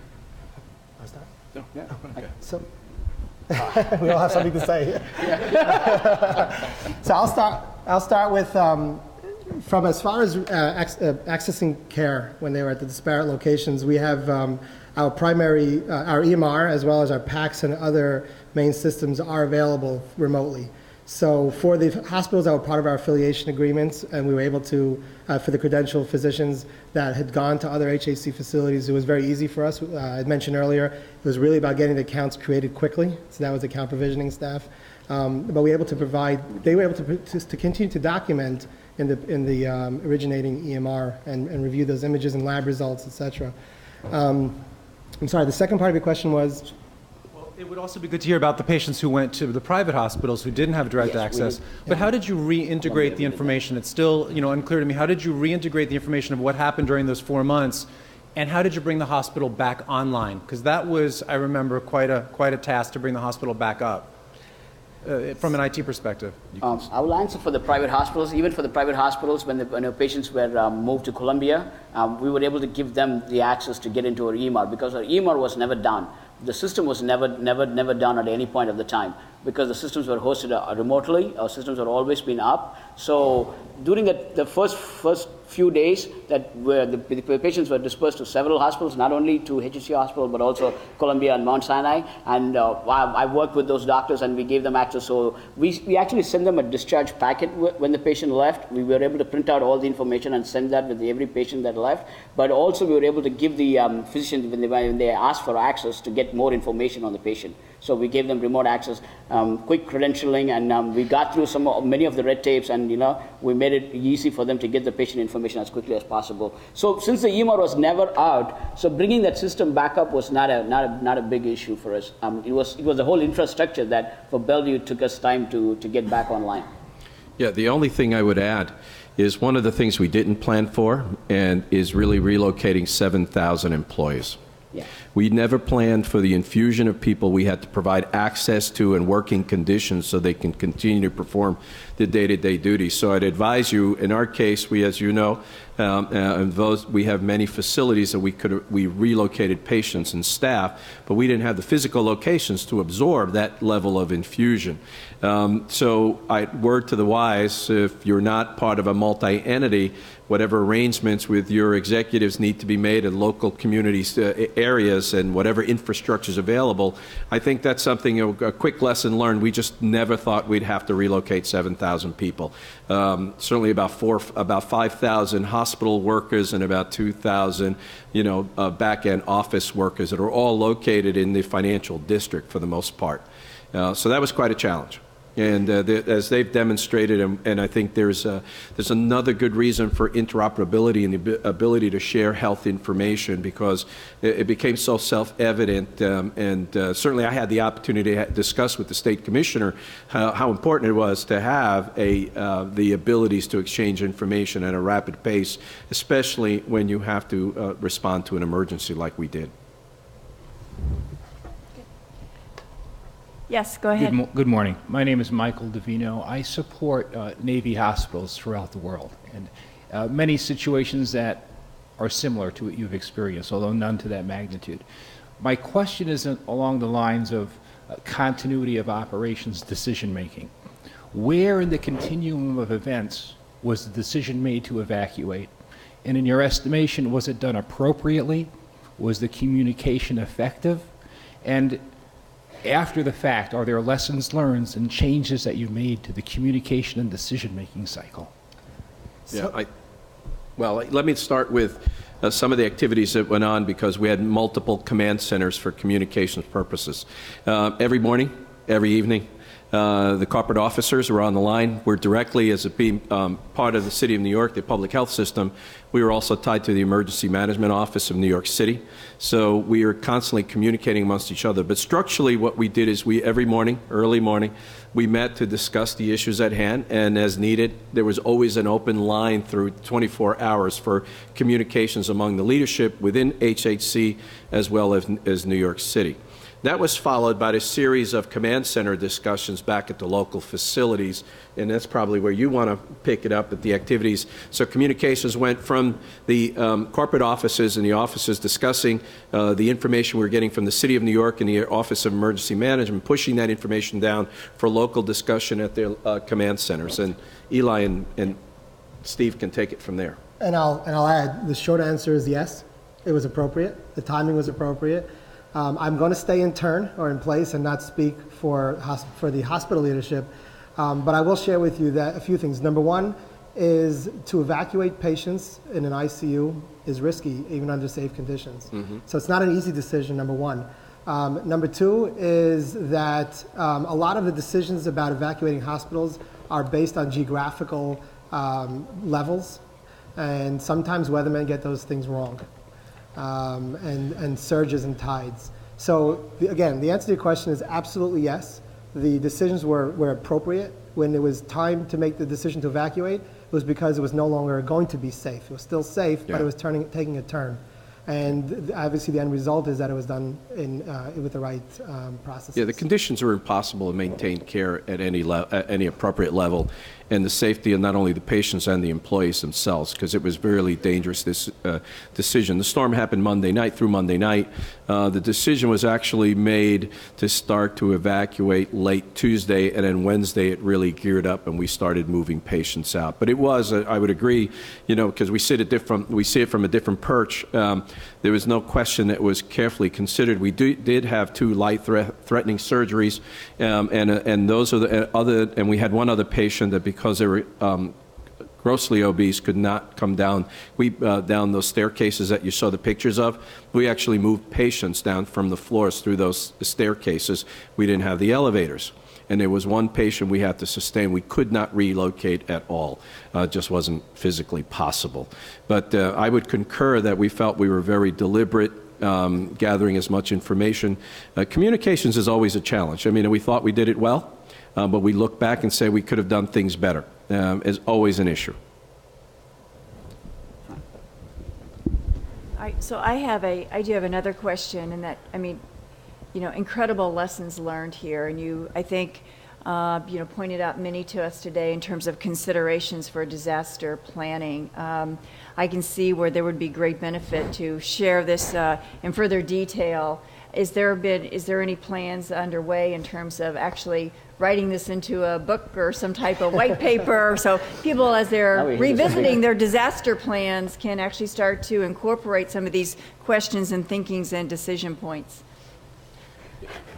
Yeah. Okay. So we all have something to say. So I'll start with from as far as accessing care when they were at the disparate locations. We have our primary, our EMR, as well as our PACS and other main systems are available remotely. So for the hospitals that were part of our affiliation agreements, and we were able to, for the credentialed physicians that had gone to other HHC facilities, it was very easy for us. I mentioned earlier, it was really about getting the accounts created quickly. So that was the account provisioning staff. But we were able to provide, they were able to continue to document in the originating EMR and review those images and lab results, et cetera. I'm sorry, the second part of your question was? It would also be good to hear about the patients who went to the private hospitals who didn't have direct access. But how did you reintegrate the information? It's still, unclear to me. How did you reintegrate the information of what happened during those 4 months, and how did you bring the hospital back online? Because that was, I remember, quite a task to bring the hospital back up from an IT perspective. I will answer for the private hospitals. Even for the private hospitals, when the patients were moved to Columbia, we were able to give them the access to get into our EMR, because our EMR was never done. The system was never done at any point of the time, because the systems were hosted remotely. Our systems have always been up. So during the first few days that the patients were dispersed to several hospitals, not only to HCC Hospital, but also Columbia and Mount Sinai. And I worked with those doctors, and we gave them access. So we actually sent them a discharge packet when the patient left. We were able to print out all the information and send that with every patient that left. But also we were able to give the physicians, when they asked for access, to get more information on the patient. So we gave them remote access, quick credentialing, and we got through many of the red tapes, and we made it easy for them to get the patient information as quickly as possible. So since the EMR was never out, so bringing that system back up was not a big issue for us. It was the whole infrastructure that for Bellevue took us time to get back online. Yeah, the only thing I would add is one of the things we didn't plan for, and is really relocating 7,000 employees. Yeah. We never planned for the infusion of people we had to provide access to and working conditions so they can continue to perform the day-to-day duties. So I'd advise you, in our case, we, as you know, we have many facilities that we relocated patients and staff, but we didn't have the physical locations to absorb that level of infusion. So word to the wise, if you're not part of a multi-entity, whatever arrangements with your executives need to be made in local communities, areas, and whatever infrastructure is available, I think that's something, a quick lesson learned. We just never thought we'd have to relocate 7,000 people. Certainly about 5,000 hospital workers and about 2,000, back-end office workers that are all located in the financial district for the most part. So that was quite a challenge. And as they've demonstrated, and I think there's another good reason for interoperability and the ability to share health information, because it became so self-evident. And certainly I had the opportunity to discuss with the state commissioner how important it was to have the abilities to exchange information at a rapid pace, especially when you have to respond to an emergency like we did. Yes, go ahead. Good morning. My name is Michael Davino. I support Navy hospitals throughout the world, and many situations that are similar to what you've experienced, although none to that magnitude. My question is along the lines of continuity of operations decision-making. Where in the continuum of events was the decision made to evacuate? And in your estimation, was it done appropriately? Was the communication effective? And after the fact, are there lessons learned and changes that you've made to the communication and decision-making cycle? Yeah, well, let me start with some of the activities that went on, because we had multiple command centers for communications purposes. Every morning, every evening, the corporate officers were on the line. We're directly, as being part of the City of New York, the public health system, we were also tied to the Emergency Management Office of New York City. So we are constantly communicating amongst each other. But structurally, what we did is every morning, early morning, we met to discuss the issues at hand, and as needed, there was always an open line through 24 hours for communications among the leadership within HHC as well as New York City. That was followed by a series of command center discussions back at the local facilities, and that's probably where you want to pick it up at the activities. So communications went from the corporate offices and the offices discussing the information we were getting from the City of New York and the Office of Emergency Management, pushing that information down for local discussion at their command centers. And Eli and Steve can take it from there. And I'll add, the short answer is yes, it was appropriate. The timing was appropriate. I'm going to stay in place and not speak for the hospital leadership. But I will share with you that a few things. Number one is to evacuate patients in an ICU is risky, even under safe conditions. So it's not an easy decision, number one. Number two is that a lot of the decisions about evacuating hospitals are based on geographical levels, and sometimes weathermen get those things wrong, and surges and tides. So again, the answer to your question is absolutely yes. The decisions were appropriate. When it was time to make the decision to evacuate, it was because it was no longer going to be safe. It was still safe, but it was taking a turn. And obviously, the end result is that it was done with the right processes. Yeah, the conditions are impossible to maintain care at any appropriate level, and the safety of not only the patients and the employees themselves, because it was really dangerous, this decision. The storm happened Monday night through Monday night. The decision was actually made to start to evacuate late Tuesday, and then Wednesday it really geared up and we started moving patients out. But it was, I would agree, because we see it from a different perch. There was no question that it was carefully considered. We did have 2 life-threatening surgeries, and those are the and we had one other patient that because they were grossly obese could not come down. Down those staircases that you saw the pictures of, we actually moved patients down from the floors through those staircases. We didn't have the elevators. And there was one patient we had to sustain. We could not relocate at all. It just wasn't physically possible. But I would concur that we felt we were very deliberate, gathering as much information. Communications is always a challenge. I mean, we thought we did it well, but we look back and say we could have done things better. Is always an issue. So I do have another question, and that, I mean, incredible lessons learned here, and you, I think, pointed out many to us today in terms of considerations for disaster planning. I can see where there would be great benefit to share this in further detail. Is there any plans underway in terms of actually writing this into a book or some type of white paper, so people, as they're revisiting their disaster plans, can actually start to incorporate some of these questions and thinkings and decision points?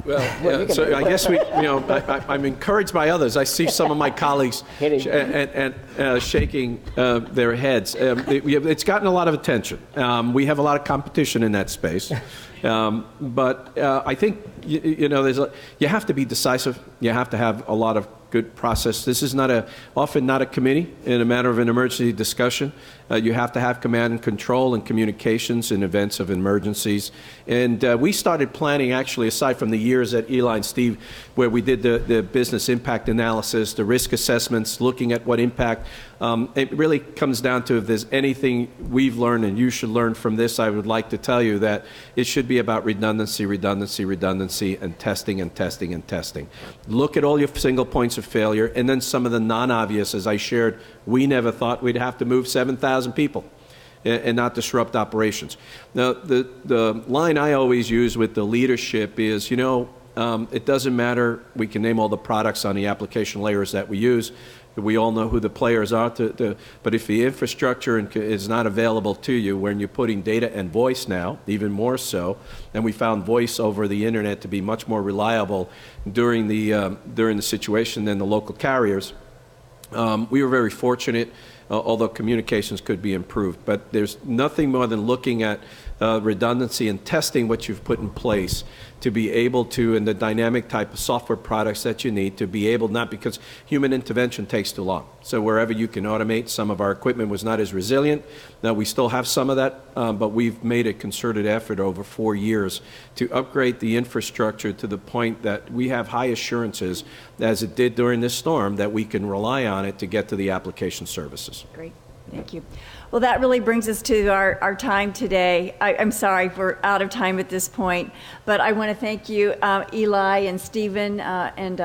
Well, so I guess I'm encouraged by others. I see some of my colleagues shaking their heads. It's gotten a lot of attention. We have a lot of competition in that space. But I think, you have to be decisive. You have to have a lot of good process. This is often not a committee in a matter of an emergency discussion. You have to have command and control and communications in events of emergencies. And we started planning, actually, aside from the years at Eli and Steve, where we did the business impact analysis, the risk assessments, looking at what impact. It really comes down to, if there's anything we've learned and you should learn from this, I would like to tell you that it should be about redundancy, redundancy, redundancy, and testing and testing and testing. Look at all your single points of failure, and then some of the non-obvious. As I shared, we never thought we'd have to move 7,000 people and not disrupt operations. Now, the line I always use with the leadership is, it doesn't matter, we can name all the products on the application layers that we use. We all know who the players are, but if the infrastructure is not available to you, when you're putting data and voice now, even more so, and we found voice over the internet to be much more reliable during the situation than the local carriers. We were very fortunate, although communications could be improved. But there's nothing more than looking at redundancy and testing what you've put in place to be able to, and the dynamic type of software products that you need to be able, not because human intervention takes too long. So wherever you can automate, some of our equipment was not as resilient. Now we still have some of that, but we've made a concerted effort over 4 years to upgrade the infrastructure to the point that we have high assurances, as it did during this storm, that we can rely on it to get to the application services. Great, thank you. Well, that really brings us to our time today. I'm sorry we're out of time at this point, but I want to thank you, Eli and Stephen, and